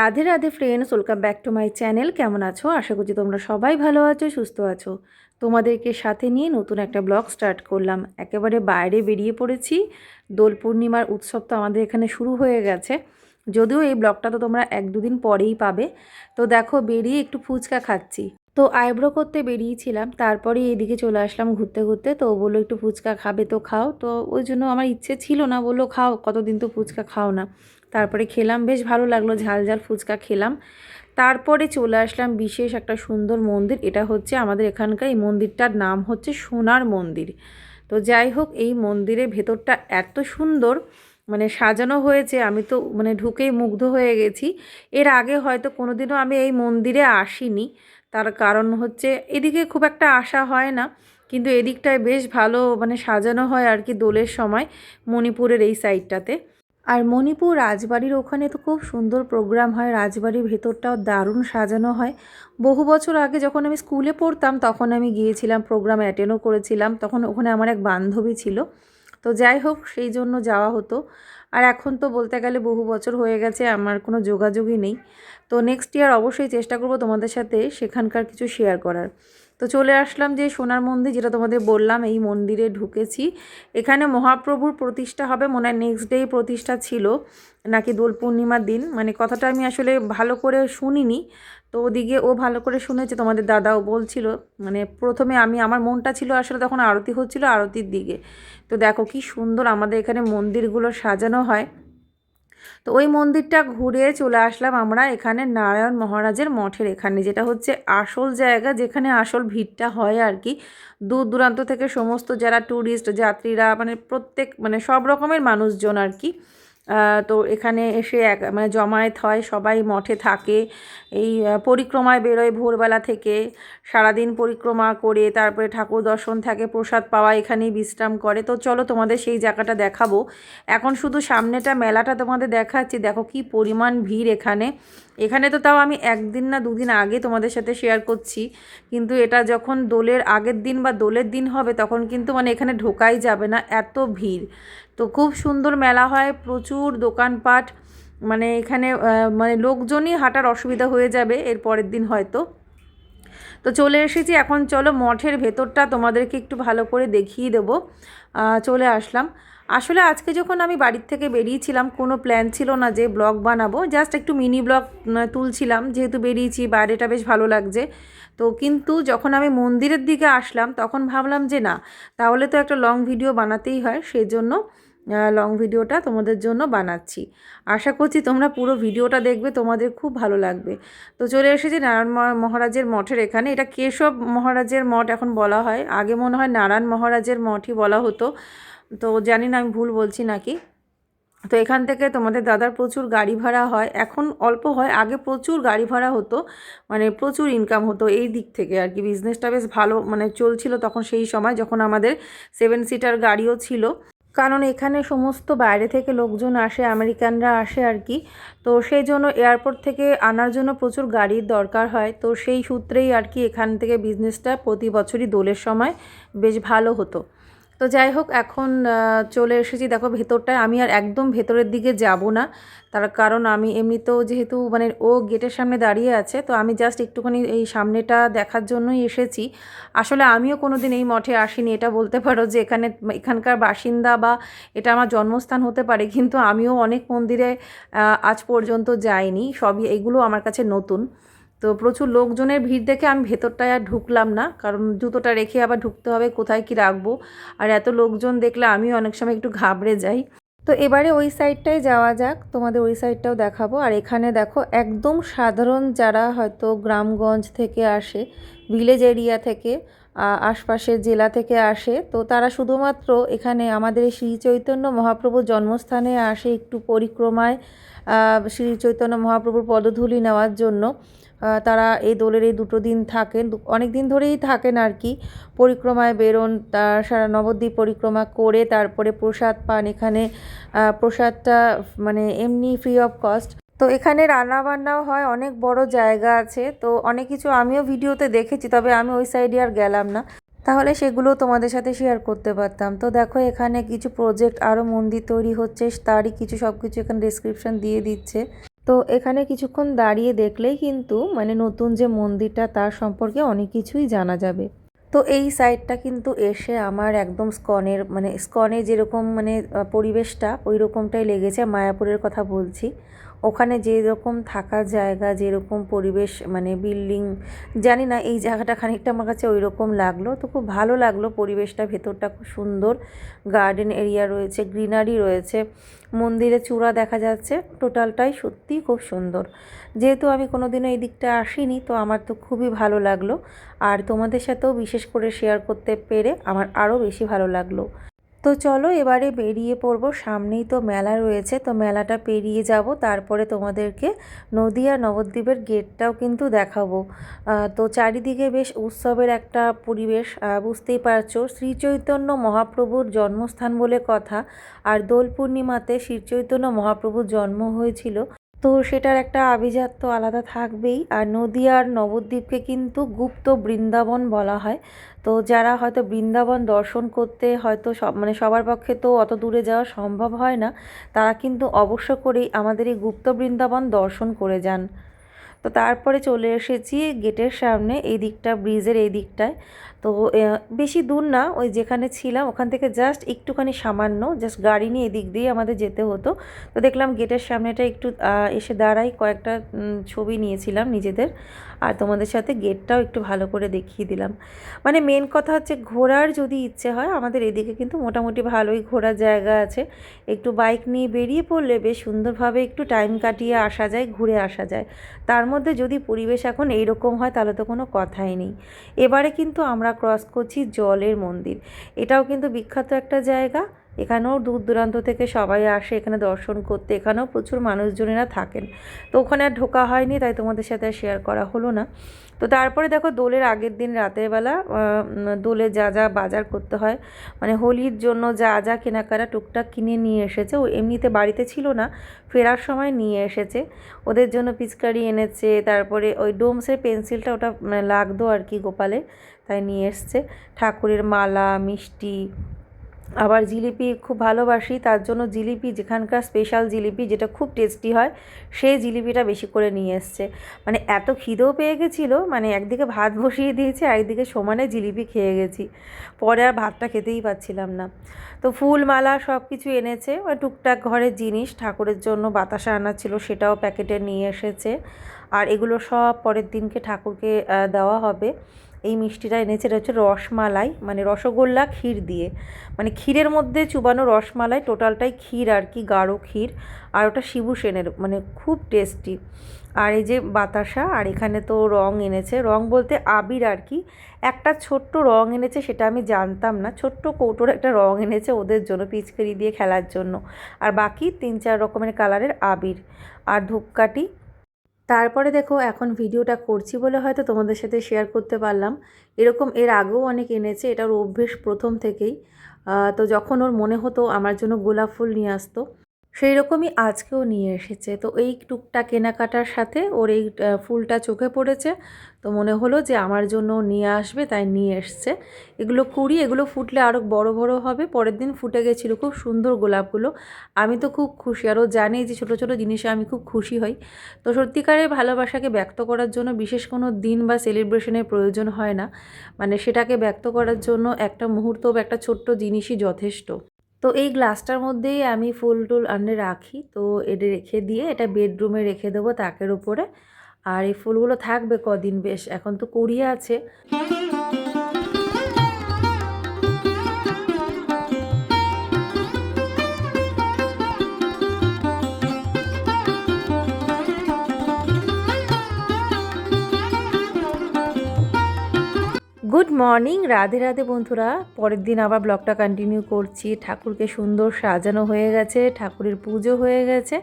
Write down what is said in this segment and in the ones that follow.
Radhe Radhe friends, welcome back to my channel. কেমন আছো? আশা করছি তোমরা সবাই ভালো আছো, সুস্থ আছো। তোমাদেরকে সাথে নিয়ে নতুন একটা ব্লগ স্টার্ট করলাম। একেবারে বাইরে বেরিয়ে পড়েছি। দোল পূর্ণিমার উৎসব তো আমাদের এখানে শুরু হয়ে গেছে, যদিও এই ব্লগটা তো তোমরা 1-2 দিন পরেই পাবে। তো দেখো, বেরিয়ে একটু ফুচকা খাচ্ছি। তো আইব্রো করতে বেরিয়েছিলাম, তারপরে এদিকে চলে আসলাম ঘুরতে ঘুরতে। তো ও বললো একটু ফুচকা খাবে, তো খাও। তো ওই জন্য আমার ইচ্ছে ছিল না, বললো খাও, কতদিন তো ফুচকা খাও না। তারপরে খেলাম, বেশ ভালো লাগলো, ঝাল ঝাল ফুচকা খেলাম। তারপরে চলে আসলাম বিশেষ একটা সুন্দর মন্দির। এটা হচ্ছে আমাদের এখানকার, এই মন্দিরটার নাম হচ্ছে সোনার মন্দির। তো যাই হোক, এই মন্দিরের ভেতরটা এত সুন্দর মানে সাজানো হয়েছে, আমি তো মানে ঢুকেই মুগ্ধ হয়ে গেছি। এর আগে হয়তো কোনোদিনও আমি এই মন্দিরে আসিনি, তার কারণ হচ্ছে এদিকে খুব একটা আসা হয় না। কিন্তু এদিকটায় বেশ ভালো মানে সাজানো হয় আর কি দোলের সময়, মণিপুরের এই সাইডটাতে। আর মণিপুর রাজবাড়ির ওখানে তো খুব সুন্দর প্রোগ্রাম হয়, রাজবাড়ির ভেতরটাও দারুণ সাজানো হয়। বহু বছর আগে যখন আমি স্কুলে পড়তাম তখন আমি গিয়েছিলাম, প্রোগ্রাম অ্যাটেন্ডও করেছিলাম, তখন ওখানে আমার এক বান্ধবী ছিল। তো যাই হোক, সেই জন্য যাওয়া হতো। আর এখন তো বলতে গেলে বহু বছর হয়ে গেছে, আমার কোনো যোগাযোগই নেই। তো নেক্সট ইয়ার অবশ্যই চেষ্টা করব তোমাদের সাথে সেখানকার কিছু শেয়ার করার। তো চলে আসলাম যে সোনার মন্দির, যেটা তোমাদের বললাম, এই মন্দিরে ঢুকেছি। এখানে মহাপ্রভুর প্রতিষ্ঠা হবে, মনে হয় নেক্সট ডেই প্রতিষ্ঠা ছিল নাকি দোল পূর্ণিমার দিন, মানে কথাটা আমি আসলে ভালো করে শুনিনি। তো ওদিকে ও ভালো করে শুনেছে, তোমাদের দাদাও বলছিল। মানে প্রথমে আমার মনটা ছিল আসলে তখন আরতি হচ্ছিল, আরতির দিকে। তো দেখো কি সুন্দর আমাদের এখানে মন্দিরগুলো সাজানো হয়। তো ওই মন্দিরটা ঘুরে চলে আসলাম আমরা এখানে নারায়ণ মহারাজের মঠের এখানে, যেটা হচ্ছে আসল জায়গা, যেখানে আসল ভিড়টা হয় আর কি। দূর দূরান্ত থেকে সমস্ত যারা ট্যুরিস্ট যাত্রীরা, মানে প্রত্যেক মানে সব রকমের মানুষজন আর কি। তো এখানে এসে মানে জমায়েত হয়, সবাই মঠে থাকে। এই পরিক্রমায় বেরোয় ভোরবেলা থেকে, সারাদিন পরিক্রমা করে তারপরে ঠাকুর দর্শন থাকে, প্রসাদ পাওয়া, এখানেই বিশ্রাম করে। তো চলো তোমাদের সেই জায়গাটা দেখাবো। এখন শুধু সামনেটা মেলাটা তোমাদের দেখাচ্ছি, দেখো কি পরিমাণ ভিড় এখানে। এখানে তো তাও আমি 1 দিন না 2 দিন আগে তোমাদের সাথে শেয়ার করছি, কিন্তু এটা যখন দোলের আগের দিন বা দোলের দিন হবে তখন কিন্তু মানে এখানে ঢোকাই যাবে না, এত ভিড়। তো খুব সুন্দর মেলা হয়, প্রচুর দোকানপাট, মানে এখানে মানে লোকজনই হাঁটার অসুবিধা হয়ে যাবে এর পরের দিন হয়তো। তো চলে এসেছি, এখন চলো মঠের ভেতরটা তোমাদেরকে একটু ভালো করে দেখিয়ে দেবো। চলে আসলাম। আসলে আজকে যখন আমি বাড়ির থেকে বেরিয়েছিলাম, কোনো প্ল্যান ছিল না যে ব্লগ বানাবো, জাস্ট একটু মিনি ব্লগ তুলছিলাম, যেহেতু বেরিয়েছি, বাইরেটা বেশ ভালো লাগছে। তো কিন্তু যখন আমি মন্দিরের দিকে আসলাম তখন ভাবলাম যে না, তাহলে তো একটা লং ভিডিও বানাতেই হয়, সেই জন্য লং ভিডিওটা তোমাদের জন্য বানাচ্ছি। আশা করছি তোমরা পুরো ভিডিওটা দেখবে, তোমাদের খুব ভালো লাগবে। তো চলে এসেছি নারায়ণ মহারাজের মঠের এখানে। এটা কেশব মহারাজের মঠ এখন বলা হয়, আগে মনে হয় নারায়ণ মহারাজের মঠই বলা হতো। তো জানি না আমি ভুল বলছি নাকি। তো এখান থেকে তোমাদের দাদার প্রচুর গাড়ি ভাড়া হয়, এখন অল্প হয়, আগে প্রচুর গাড়ি ভাড়া হতো, মানে প্রচুর ইনকাম হতো এই দিক থেকে আর কি। বিজনেসটা বেশ ভালো মানে চলছিল তখন, সেই সময় যখন আমাদের 7 সিটার গাড়িও ছিল। কারণ এখানে সমস্ত বাইরে থেকে লোকজন আসে, আমেরিকানরা আসে আর কি। তো সেই জন্য এয়ারপোর্ট থেকে আনার জন্য প্রচুর গাড়ির দরকার হয়। তো সেই সূত্রেই আর কি এখান থেকে বিজনেসটা প্রতি বছরই দোলের সময় বেশ ভালো হতো। তো যাই হোক, এখন চলে এসেছি। দেখো ভেতরটায়, আমি আর একদম ভেতরের দিকে যাব না, তার কারণ আমি এমনিতেও যেহেতু মানে ও গেটের সামনে দাঁড়িয়ে আছে, তো আমি জাস্ট একটুখানি এই সামনেটা দেখার জন্যই এসেছি। আসলে আমিও কোনো দিন এই মঠে আসিনি, এটা বলতে পারো যে এখানকার বাসিন্দা বা এটা আমার জন্মস্থান হতে পারে, কিন্তু আমিও অনেক মন্দিরে আজ পর্যন্ত যাইনি, সবই এগুলো আমার কাছে নতুন। তো প্রচুর লোকজনের ভিড় দেখে আমি ভেতরটায় আর ঢুকলাম না, কারণ জুতোটা রেখে আবার ঢুকতে হবে, কোথায় কি রাখবো। আর এত লোকজন দেখলে আমিও অনেক সময় একটু ঘাবড়ে যাই। তো এবারে ওই সাইডটায় যাওয়া যাক, তোমাদের ওই সাইডটাও দেখাবো। আর এখানে দেখো একদম সাধারণ যারা হয়তো গ্রামগঞ্জ থেকে আসে, ভিলেজ এরিয়া থেকে, আশপাশের জেলা থেকে আসে, তো তারা শুধুমাত্র এখানে আমাদের শ্রী চৈতন্য মহাপ্রভুর জন্মস্থানে আসে একটু পরিক্রমায়, শ্রী চৈতন্য মহাপ্রভুর পদধূলি নেওয়ার জন্য। তারা এই দোলের এই 2 দিন থাকেন, অনেক দিন ধরেই থাকেন আর কি। পরিক্রমায় বেরোন, তার সারা নবদ্বীপ পরিক্রমা করে তারপরে প্রসাদ পান এখানে। প্রসাদটা মানে এমনি ফ্রি অফ কস্ট। তো এখানে রান্নাবান্নাও হয়, অনেক বড় জায়গা আছে। তো অনেক কিছু আমিও ভিডিওতে দেখেছি, তবে আমি ওই সাইডে আর গেলাম না, তাহলে সেগুলো তোমাদের সাথে শেয়ার করতে পারতাম। তো দেখো এখানে কিছু প্রজেক্ট, আরও মন্দির তৈরি হচ্ছে, তারই কিছু সব কিছু এখানে ডেসক্রিপশন দিয়ে দিচ্ছে। তো এখানে কিছুক্ষণ দাঁড়িয়ে দেখলেই কিন্তু মানে নতুন যে মন্দিরটা তার সম্পর্কে অনেক কিছুই জানা যাবে। তো এই সাইডটা কিন্তু এসে আমার একদম স্কনের মানে স্কনে যেরকম মানে পরিবেশটা ওই রকমটাই লেগেছে। মায়াপুরের কথা বলছি, ওখানে যেরকম থাকার জায়গা, যেরকম পরিবেশ মানে বিল্ডিং, জানি না এই জায়গাটা খানিকটা আমার কাছে ওই রকম লাগলো। তো খুব ভালো লাগলো পরিবেশটা, ভেতরটা খুব সুন্দর, গার্ডেন এরিয়া রয়েছে, গ্রিনারি রয়েছে, মন্দিরের চূড়া দেখা যাচ্ছে, টোটালটাই সত্যিই খুব সুন্দর। যেহেতু আমি কোনোদিনও এই দিকটা আসিনি, তো আমার তো খুবই ভালো লাগলো। আর তোমাদের সাথেও বিশেষ করে শেয়ার করতে পেরে আমার আরও বেশি ভালো লাগলো। তো চলো এবারে বেরিয়ে পড়বো, সামনেই তো মেলা রয়েছে, তো মেলাটা পেরিয়ে যাব, তারপরে তোমাদেরকে নদিয়া নবদ্বীপের গেটটাও কিন্তু দেখাবো। তো চারিদিকে বেশ উৎসবের একটা পরিবেশ, বুঝতেই পারছো, শ্রীচৈতন্য মহাপ্রভুর জন্মস্থান বলে কথা। আর দোল পূর্ণিমাতে শ্রীচৈতন্য মহাপ্রভুর জন্ম হয়েছিল, তো সেটার একটা আভিজাত্য আলাদা থাকবেই। আর নদিয়ার নবদ্বীপকে কিন্তু গুপ্ত বৃন্দাবন বলা হয়। তো যারা হয়তো বৃন্দাবন দর্শন করতে হয়তো মানে সবার পক্ষে তো অত দূরে যাওয়া সম্ভব হয় না, তারা কিন্তু অবশ্য করেই আমাদের এই গুপ্ত বৃন্দাবন দর্শন করে যান। তো তারপরে চলে এসেছি গেটের সামনে, এই দিকটা ব্রিজের এই দিকটায়। তো বেশি দূর না, ওই যেখানে ছিলাম ওখান থেকে জাস্ট একটুখানি সামান্য জাস্ট গাড়ি নিয়ে এদিক দিয়ে আমাদের যেতে হতো। তো দেখলাম গেটের সামনেটা একটু এসে দাঁড়াই, কয়েকটা ছবি নিয়েছিলাম নিজেদের, আর তোমাদের সাথে গেটটাও একটু ভালো করে দেখিয়ে দিলাম। মানে মেন কথা হচ্ছে ঘোরার যদি ইচ্ছে হয় আমাদের এদিকে কিন্তু মোটামুটি ভালোই ঘোরার জায়গা আছে। একটু বাইক নিয়ে বেরিয়ে পড়লে বেশ সুন্দরভাবে একটু টাইম কাটিয়ে আসা যায়, ঘুরে আসা যায়। তার মধ্যে যদি পরিবেশ এখন এইরকম হয় তাহলে তো কোনো কথাই নেই। এবারে কিন্তু আমরা ক্রস করছি জলের মন্দির, এটাও কিন্তু বিখ্যাত একটা জায়গা। এখানেও দূর দূরান্ত থেকে সবাই আসে এখানে দর্শন করতে, এখানেও প্রচুর মানুষজনেরা থাকেন। তো ওখানে আর ঢোকা হয়নি, তাই তোমাদের সাথে আর শেয়ার করা হলো না। তো তারপরে দেখো দোলের আগের দিন রাতের বেলা দোলে যা যা বাজার করতে হয়, মানে হোলির জন্য যা যা কেনাকাটা টুকটাক কিনে নিয়ে এসেছে। ও এমনিতে বাড়িতে ছিল না, ফেরার সময় নিয়ে এসেছে। ওদের জন্য পিচকারি এনেছে, তারপরে ওই ডোমসের পেন্সিলটা ওটা মানে লাগতো আর কি গোপালের, তাই নিয়ে এসছে। ঠাকুরের মালা, মিষ্টি, আবার জিলিপি খুব ভালোবাসি, তার জন্য জিলিপি যেখানকার স্পেশাল জিলিপি যেটা খুব টেস্টি হয় সেই জিলিপিটা বেশি করে নিয়ে এসছে। মানে এত খিদেও পেয়ে গেছিলো, মানে একদিকে ভাত বসিয়ে দিয়েছে আর একদিকে সমানে জিলিপি খেয়ে গেছি, পরে আর ভাতটা খেতেই পাচ্ছিলাম না। তো ফুল মালা সব কিছু এনেছে, টুকটাক ঘরের জিনিস, ঠাকুরের জন্য বাতাসা আনা ছিল সেটাও প্যাকেটে নিয়ে এসেছে। আর এগুলো সব পরের দিনকে ঠাকুরকে দেওয়া হবে। এই মিষ্টিটা এনেছে, এটা হচ্ছে রসমালাই, মানে রসগোল্লা ক্ষীর দিয়ে, মানে ক্ষীরের মধ্যে চুবানো রসমালাই, টোটালটাই ক্ষীর আর কি, গাঢ় ক্ষীর। আর ওটা শিবু সেনের, মানে খুব টেস্টি। আর এই যে বাতাসা, আর এখানে তো রং এনেছে, রং বলতে আবির আর কি। একটা ছোট্ট রং এনেছে, সেটা আমি জানতাম না, ছোট্ট কৌটোর একটা রং এনেছে ওদের জন্য পিচকারি দিয়ে খেলার জন্য। আর বাকি 3-4 রকমের কালারের আবির আর ধূপকাঠি। তারপরে দেখো এখন ভিডিওটা করছি বলে হয়তো তোমাদের সাথে শেয়ার করতে পারলাম, এরকম এর আগেও অনেক এনেছে, এটার অভ্যেস প্রথম থেকেই। তো যখন ওর মনে হতো আমার জন্য গোলাপ ফুল নিয়ে আসতো, সেই রকমই আজকেও নিয়ে এসেছে। তো এই টুকটাক কেনাকাটার সাথে ওর এই ফুলটা চোখে পড়েছে, তো মনে হলো যে আমার জন্য নিয়ে আসবে, তাই নিয়ে এসছে। এগুলো কুড়ি, এগুলো ফুটলে আরও বড় বড় হবে। পরের দিন ফুটে গেছিলো, খুব সুন্দর গোলাপগুলো। আমি তো খুব খুশি, আরও জানি যে ছোটো ছোটো জিনিসে আমি খুব খুশি হই। তো সত্যিকারের ভালোবাসাকে ব্যক্ত করার জন্য বিশেষ কোনো দিন বা সেলিব্রেশনের প্রয়োজন হয় না, মানে সেটাকে ব্যক্ত করার জন্য একটা মুহূর্ত বা একটা ছোট্ট জিনিসই যথেষ্ট। তো এই গ্লাসটার মধ্যেই আমি ফুল টুল আনে রাখি, তো এটা রেখে দিয়ে এটা বেডরুমে রেখে দেবো তাকের উপরে। আর এই ফুলগুলো থাকবে কদিন, বেশ এখন তো কুড়িয়ে আছে। গুড মর্নিং, রাধে রাধে বন্ধুরা। পরের দিন আবার ব্লগটা কন্টিনিউ করছি। ঠাকুরকে সুন্দর সাজানো হয়ে গেছে, ঠাকুরের পুজো হয়ে গেছে।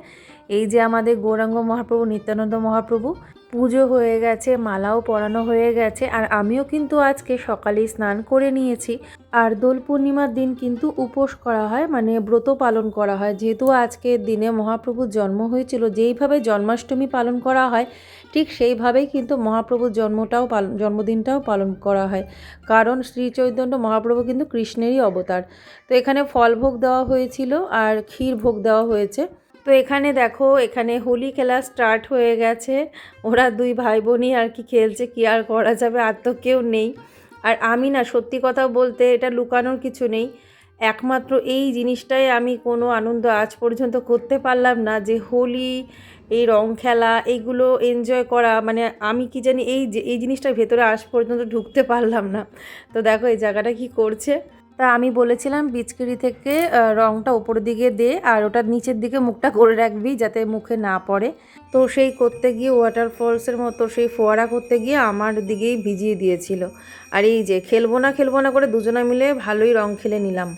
এই যে আমাদের গৌরাঙ্গ মহাপ্রভু, নিত্যানন্দ মহাপ্রভু, পুজো হয়ে গেছে, মালাও পরানো হয়ে গেছে। আর আমিও কিন্তু আজকে সকালেই স্নান করে নিয়েছি। আর দোল পূর্ণিমার দিন কিন্তু উপোস করা হয়, মানে ব্রত পালন করা হয়। যেহেতু আজকের দিনে মহাপ্রভুর জন্ম হয়েছিল, যেইভাবে জন্মাষ্টমী পালন করা হয় ঠিক সেইভাবেই কিন্তু মহাপ্রভুর জন্মদিনটাও পালন করা হয়। কারণ শ্রী চৈতন্য মহাপ্রভু কিন্তু কৃষ্ণেরই অবতার। তো এখানে ফল ভোগ দেওয়া হয়েছিল আর ক্ষীর ভোগ দেওয়া হয়েছে। তো এখানে দেখো, এখানে হোলি খেলা স্টার্ট হয়ে গেছে। ওরা দুই ভাই বোনই আর কি খেলছে, কি আর করা যাবে, আর তো কেউ নেই। আর আমি না, সত্যি কথা বলতে এটা লুকানোর কিছু নেই, একমাত্র এই জিনিসটাই আমি কোনো আনন্দ আজ পর্যন্ত করতে পারলাম না, যে হোলি, এই রং খেলা, এইগুলো এনজয় করা, মানে আমি কি জানি এই জিনিসটার ভেতরে আজ পর্যন্ত ঢুকতে পারলাম না। তো দেখো এই জায়গাটা কি করছে। তা আমি বলেছিলাম পিচকারি থেকে রঙটা ওপরের দিকে দে, আর ওটার নিচের দিকে মুখটা করে রাখবি যাতে মুখে না পড়ে। তো সেই করতে গিয়ে ওয়াটারফলসের মতো সেই ফোয়ারা করতে গিয়ে আমার দিকেই ভিজিয়ে দিয়েছিল। আর এই যে খেলবো না করে দুজনে মিলে ভালোই রং খেলে নিলাম।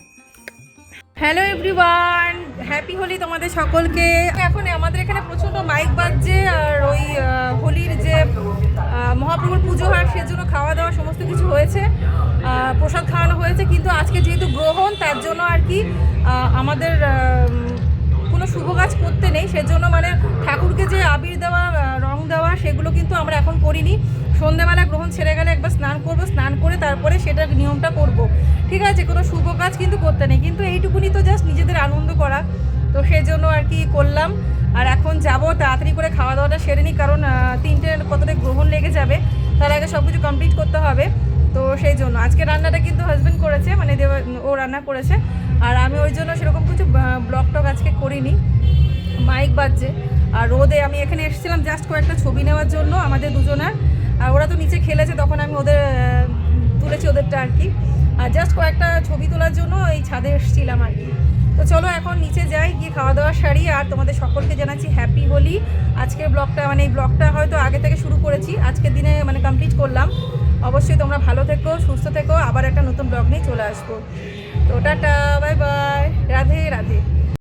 হ্যালো এভরিওয়ান, হ্যাপি হোলি তোমাদের সকলকে। এখন আমাদের এখানে প্রচণ্ড মাইক বাজছে, আর ওই হোলির যে মহাপ্রভুর পুজো হয় সেজন্য খাওয়া দাওয়া সমস্ত কিছু হয়েছে, প্রসাদ খাওয়ানো হয়েছে। কিন্তু আজকে যেহেতু গ্রহণ, তার জন্য আর কি আমাদের কোনো শুভ কাজ করতে নেই, সেজন্য মানে ঠাকুরকে যে আবির দেওয়া, রং দেওয়া, সেগুলো কিন্তু আমরা এখন করিনি। সন্ধ্যেবেলা গ্রহণ ছেড়ে গেলে একবার স্নান করব, স্নান করে তারপরে সেটার নিয়মটা করব, ঠিক আছে? কোনো শুভ কাজ কিন্তু করতে নেই, কিন্তু এইটুকুনি তো জাস্ট নিজেদের আনন্দ করা, তো সেজন্য আর কি করলাম। আর এখন যাব তাড়াতাড়ি করে খাওয়া দাওয়াটা সেরে নিই, কারণ 3টে কতটা গ্রহণ লেগে যাবে, তার আগে সব কিছু কমপ্লিট করতে হবে। তো সেই জন্য আজকে রান্নাটা কিন্তু হাজব্যান্ড করেছে, মানে ও রান্না করেছে, আর আমি ওই জন্য সেরকম কিছু ব্লগ টক আজকে করিনি। মাইক বাজছে আর রোদে আমি এখানে এসেছিলাম জাস্ট কয়েকটা ছবি নেওয়ার জন্য আমাদের দুজনার, আর ওরা তো নিচে খেলেছে, তখন আমি ওদের তুলেছি ওদেরটা আর কি, আর জাস্ট কয়েকটা ছবি তোলার জন্য এই ছাদে এসেছিলাম আর কি। তো চলো এখন নিচে যাই, গিয়ে খাওয়া দাওয়া সারি। আর তোমাদের সকলকে জানাচ্ছি হ্যাপি হোলি। আজকের ব্লগটা, মানে এই ব্লগটা হয়তো আগে থেকে শুরু করেছি, আজকের দিনে মানে কমপ্লিট করলাম। অবশ্যই তোমরা ভালো থেকো, সুস্থ থেকো, আবার একটা নতুন ব্লগ নিয়ে চলে আসবো। তো tata, bye bye, Radhe Radhe.